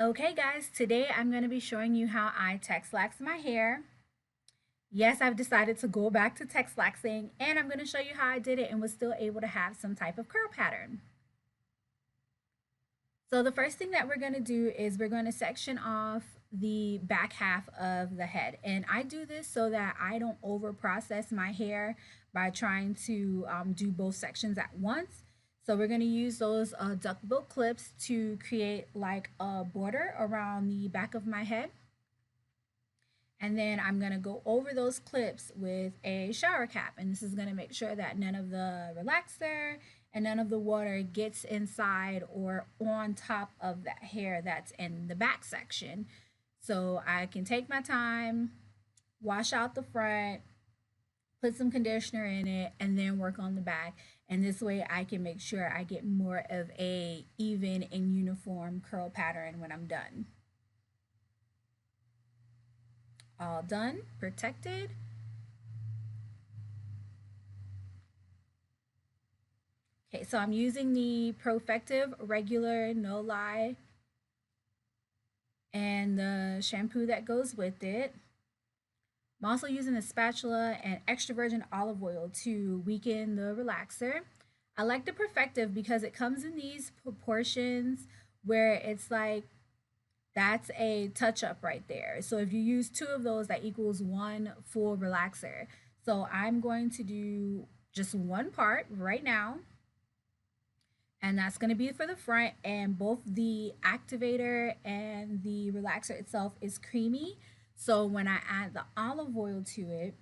Okay guys, today I'm going to be showing you how I Texlax my hair. Yes, I've decided to go back to Texlaxing and I'm going to show you how I did it and was still able to have some type of curl pattern. So the first thing that we're going to do is we're going to section off the back half of the head. And I do this so that I don't over process my hair by trying to do both sections at once. So we're going to use those duckbill clips to create like a border around the back of my head. And then I'm going to go over those clips with a shower cap. And this is going to make sure that none of the relaxer and none of the water gets inside or on top of that hair that's in the back section. So I can take my time, wash out the front, put some conditioner in it, and then work on the back. And this way I can make sure I get more of a even and uniform curl pattern when I'm done. All done, protected. Okay, so I'm using the Profective Regular No Lie and the shampoo that goes with it. I'm also using a spatula and extra virgin olive oil to weaken the relaxer. I like the Perfective because it comes in these proportions where it's like that's a touch up right there. So if you use two of those, that equals one full relaxer. So I'm going to do just one part right now, and that's going to be for the front, and both the activator and the relaxer itself is creamy, so when I add the olive oil to it,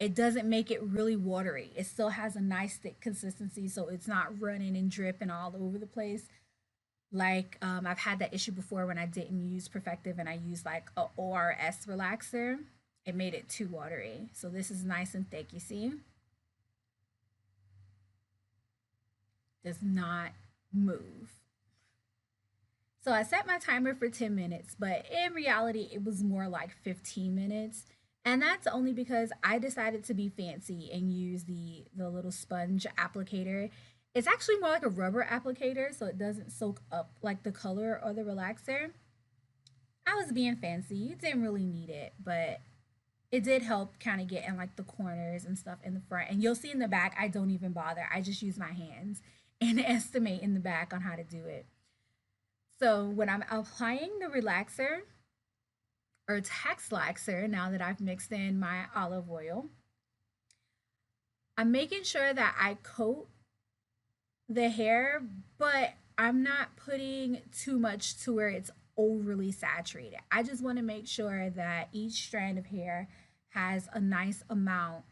it doesn't make it really watery. It still has a nice thick consistency, so it's not running and dripping all over the place. Like I've had that issue before when I didn't use Perfective and I used like a ORS relaxer. It made it too watery. So this is nice and thick, you see? Does not move. So I set my timer for 10 minutes, but in reality, it was more like 15 minutes. And that's only because I decided to be fancy and use the little sponge applicator. It's actually more like a rubber applicator, so it doesn't soak up like the color or the relaxer. I was being fancy. You didn't really need it, but it did help kind of get in like the corners and stuff in the front. And you'll see in the back, I don't even bother. I just use my hands and estimate in the back on how to do it. So when I'm applying the relaxer or Texlaxer, now that I've mixed in my olive oil, I'm making sure that I coat the hair, but I'm not putting too much to where it's overly saturated. I just want to make sure that each strand of hair has a nice amount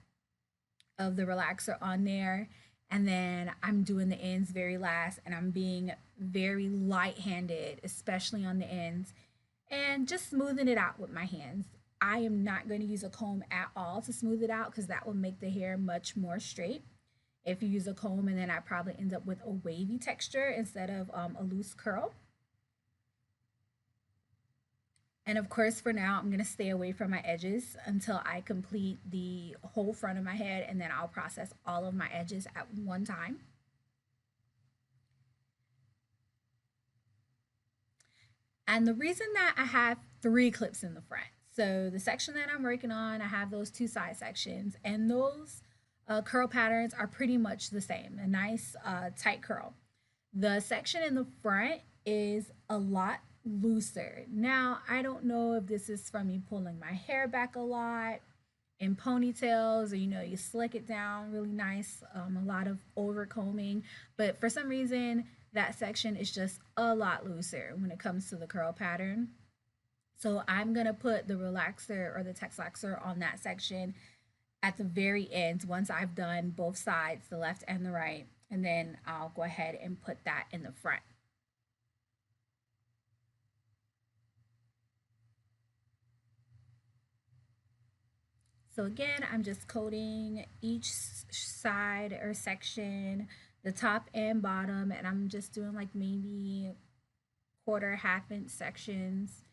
of the relaxer on there. And then I'm doing the ends very last, and I'm being very light handed, especially on the ends, and just smoothing it out with my hands. I am not going to use a comb at all to smooth it out because that will make the hair much more straight. If you use a comb, and then I probably end up with a wavy texture instead of a loose curl. And of course, for now, I'm going to stay away from my edges until I complete the whole front of my head, and then I'll process all of my edges at one time. And the reason that I have three clips in the front, so the section that I'm working on, I have those two side sections, and those curl patterns are pretty much the same, a nice tight curl. The section in the front is a lot looser. Now, I don't know if this is from me pulling my hair back a lot in ponytails, or you slick it down really nice, a lot of over combing, but for some reason that section is just a lot looser when it comes to the curl pattern. So I'm gonna put the relaxer or the Texlaxer on that section at the very end once I've done both sides, the left and the right, and then I'll go ahead and put that in the front. So again, I'm just coating each side or section, the top and bottom, and I'm just doing like maybe quarter, half inch sections.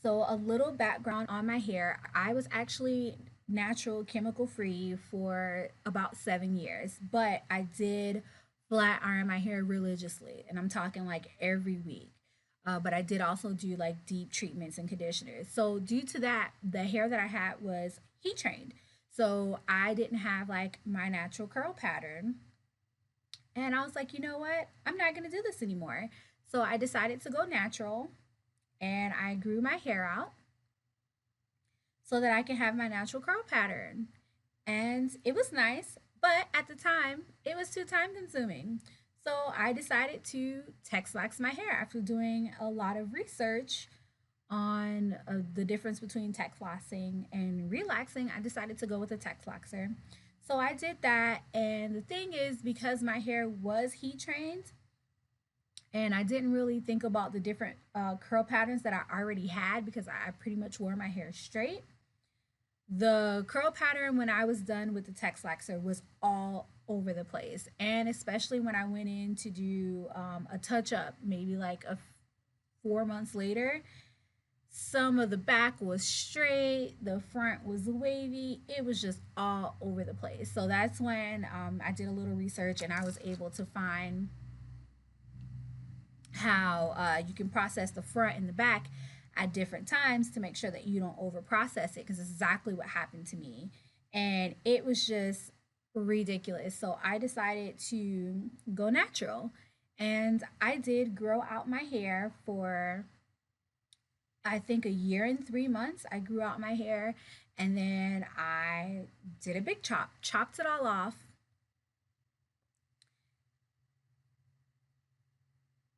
So a little background on my hair. I was actually natural chemical free for about 7 years, but I did flat iron my hair religiously, and I'm talking like every week. But I did also do like deep treatments and conditioners. So due to that, the hair that I had was heat trained. So I didn't have like my natural curl pattern. And I was like, you know what? I'm not going to do this anymore. So I decided to go natural and I grew my hair out so that I can have my natural curl pattern. And it was nice, but at the time, it was too time consuming. So I decided to Texlax my hair after doing a lot of research on the difference between Texlaxing and relaxing. I decided to go with a Texlaxer. So I did that, and the thing is, because my hair was heat trained, and I didn't really think about the different curl patterns that I already had because I pretty much wore my hair straight. The curl pattern when I was done with the Texlaxer was all over the place, and especially when I went in to do a touch up, maybe like 4 months later, some of the back was straight, the front was wavy. It was just all over the place. So that's when I did a little research and I was able to find how you can process the front and the back at different times to make sure that you don't over process it, because it's exactly what happened to me. And it was just ridiculous. So I decided to go natural. And I did grow out my hair for, I think, a year and 3 months. I grew out my hair and then I did a big chop, chopped it all off.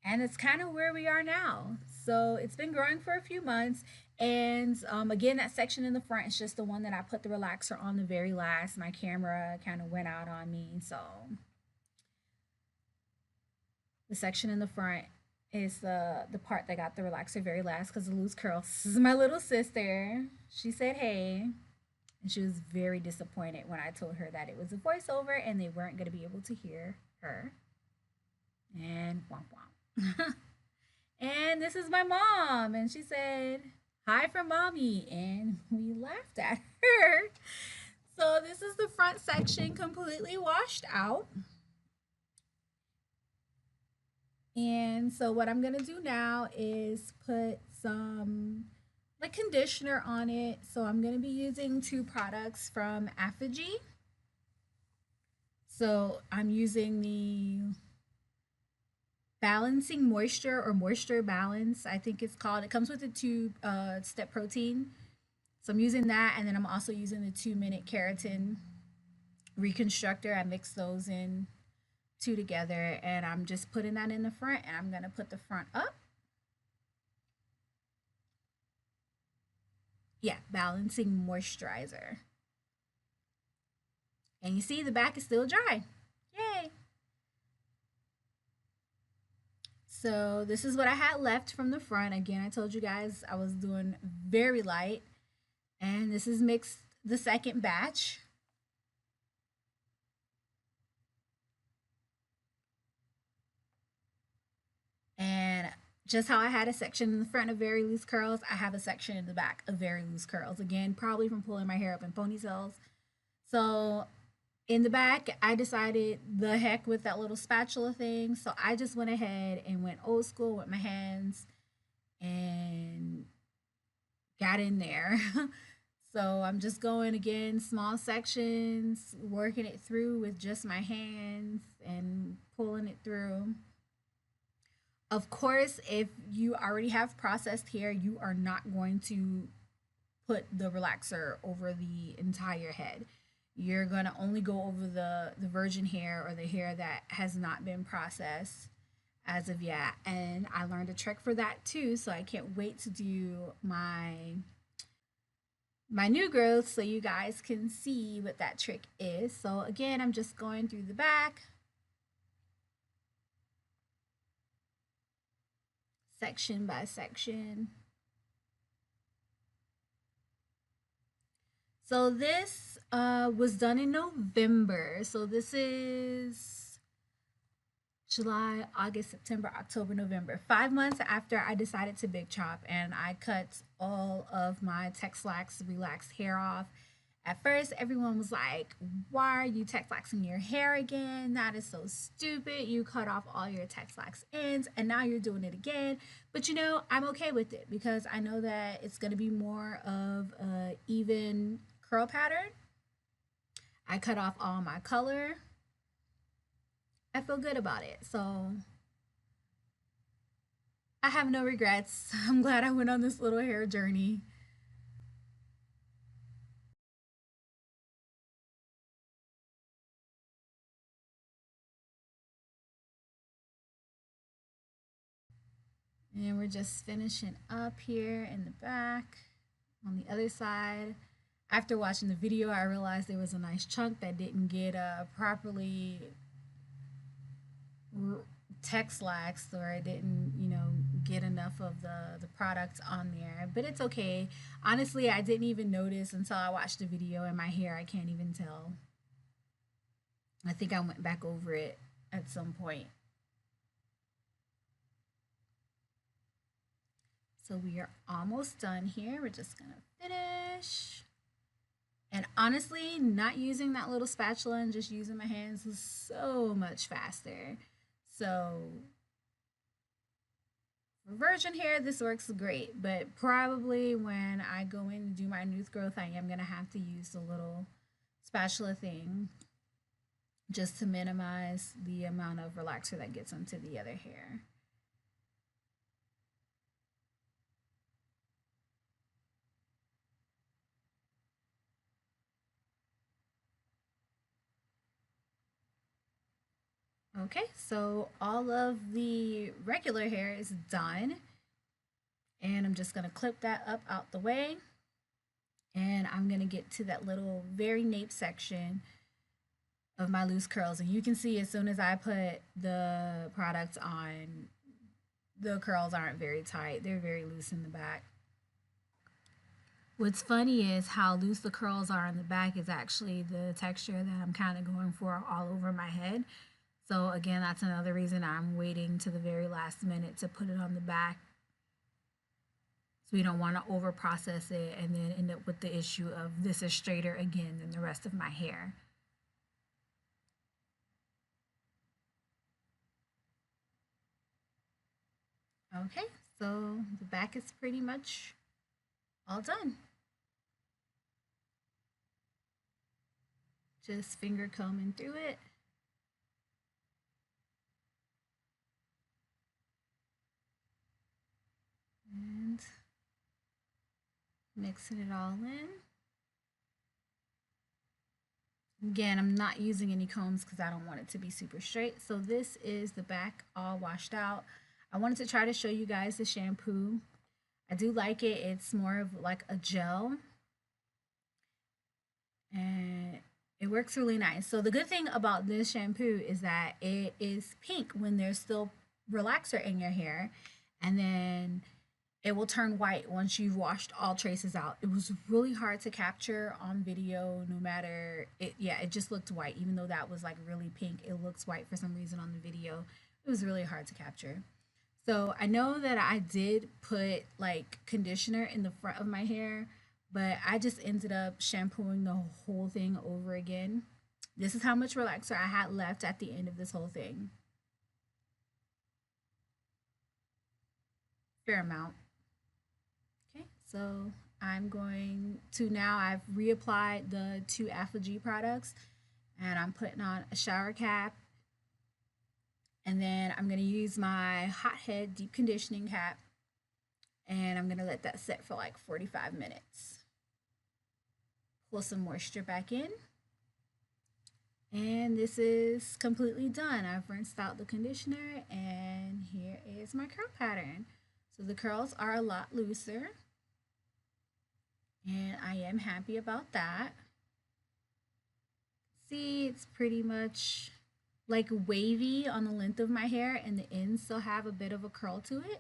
And it's kind of where we are now. So it's been growing for a few months. And again, that section in the front is just the one that I put the relaxer on the very last. My camera kind of went out on me. So the section in the front is the part that got the relaxer very last because the loose curls. This is my little sister. She said hey. And she was very disappointed when I told her that it was a voiceover and they weren't going to be able to hear her. And womp womp. And this is my mom. And she said, hi from mommy. And we laughed at her. So this is the front section completely washed out. And so what I'm going to do now is put some like conditioner on it. So I'm going to be using two products from Affinity. So I'm using the Balancing Moisture or Moisture Balance, I think it's called. It comes with a two step protein. So I'm using that, and then I'm also using the 2 minute keratin reconstructor. I mix those in two together, and I'm just putting that in the front, and I'm gonna put the front up. Yeah, Balancing Moisturizer. And you see the back is still dry. Yay! So this is what I had left from the front. Again, I told you guys I was doing very light. And this is mixed the second batch. And just how I had a section in the front of very loose curls, I have a section in the back of very loose curls. Again, probably from pulling my hair up in ponytails. So in the back, I decided the heck with that little spatula thing. So I just went ahead and went old school with my hands and got in there. So I'm just going again, small sections, working it through with just my hands and pulling it through. Of course, if you already have processed hair, you are not going to put the relaxer over the entire head. You're going to only go over the virgin hair or the hair that has not been processed as of yet. And I learned a trick for that too, so I can't wait to do my new growth so you guys can see what that trick is. So again, I'm just going through the back, section by section. So this was done in November. So this is July, August, September, October, November. 5 months after I decided to big chop, and I cut all of my Texlax relaxed hair off. At first, everyone was like, why are you Texlaxing your hair again? That is so stupid. You cut off all your Texlax ends and now you're doing it again. But you know, I'm okay with it because I know that it's going to be more of a even curl pattern. I cut off all my color. I feel good about it. So I have no regrets. I'm glad I went on this little hair journey. And we're just finishing up here in the back. On the other side, after watching the video, I realized there was a nice chunk that didn't get properly Texlaxed, or I didn't, get enough of the product on there. But it's okay. Honestly, I didn't even notice until I watched the video, and my hair, I can't even tell. I think I went back over it at some point. So we are almost done here. We're just gonna finish. And honestly, not using that little spatula and just using my hands was so much faster. So for virgin hair, this works great. But probably when I go in and do my new growth, I am gonna have to use the little spatula thing just to minimize the amount of relaxer that gets into the other hair. Okay, so all of the regular hair is done. And I'm just gonna clip that up out the way. And I'm gonna get to that little very nape section of my loose curls. And you can see as soon as I put the product on, the curls aren't very tight. They're very loose in the back. What's funny is how loose the curls are in the back is actually the texture that I'm kind of going for all over my head. So again, that's another reason I'm waiting to the very last minute to put it on the back. So we don't want to over process it and then end up with the issue of this is straighter again than the rest of my hair. Okay, so the back is pretty much all done. Just finger combing through it. And mixing it all in. Again, I'm not using any combs because I don't want it to be super straight. So this is the back all washed out. I wanted to try to show you guys the shampoo. I do like it. It's more of like a gel. And it works really nice. So the good thing about this shampoo is that it is pink when there's still relaxer in your hair. And then it will turn white once you've washed all traces out. It was really hard to capture on video, no matter it. Yeah, it just looked white, even though that was like really pink. It looks white for some reason on the video. It was really hard to capture. So I know that I did put like conditioner in the front of my hair, but I just ended up shampooing the whole thing over again. This is how much relaxer I had left at the end of this whole thing. Fair amount. Okay, so I'm going to now, I've reapplied the two Afro-G products and I'm putting on a shower cap. And then I'm going to use my hot head deep conditioning cap and I'm going to let that set for like 45 minutes. Pull some moisture back in. And this is completely done. I've rinsed out the conditioner and here is my curl pattern. So the curls are a lot looser and I am happy about that. See, it's pretty much like wavy on the length of my hair and the ends still have a bit of a curl to it.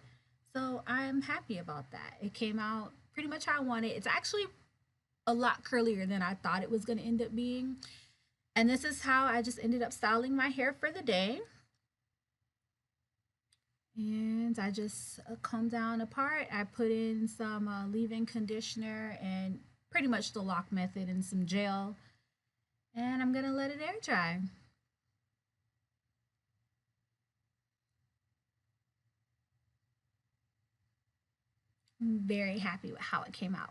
So I'm happy about that. It came out pretty much how I wanted. It's actually a lot curlier than I thought it was going to end up being. And this is how I just ended up styling my hair for the day. And I just comb down a part. I put in some leave-in conditioner and pretty much the lock method and some gel. And I'm gonna let it air dry. I'm very happy with how it came out.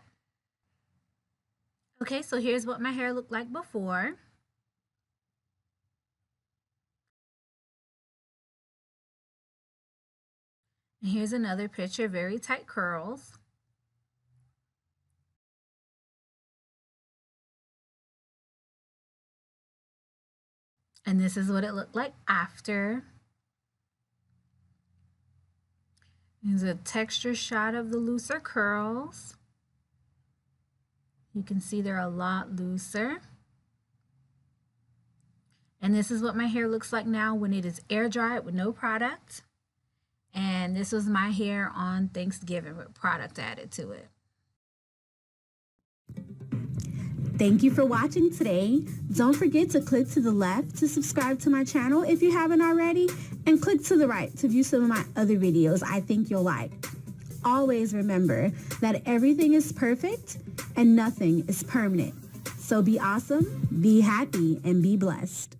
Okay, so here's what my hair looked like before. And here's another picture, very tight curls. And this is what it looked like after. Here's a texture shot of the looser curls. You can see they're a lot looser. And this is what my hair looks like now when it is air dried with no product. And this was my hair on Thanksgiving with product added to it. Thank you for watching today. Don't forget to click to the left to subscribe to my channel if you haven't already, and click to the right to view some of my other videos I think you'll like. Always remember that everything is perfect and nothing is permanent. So be awesome, be happy, and be blessed.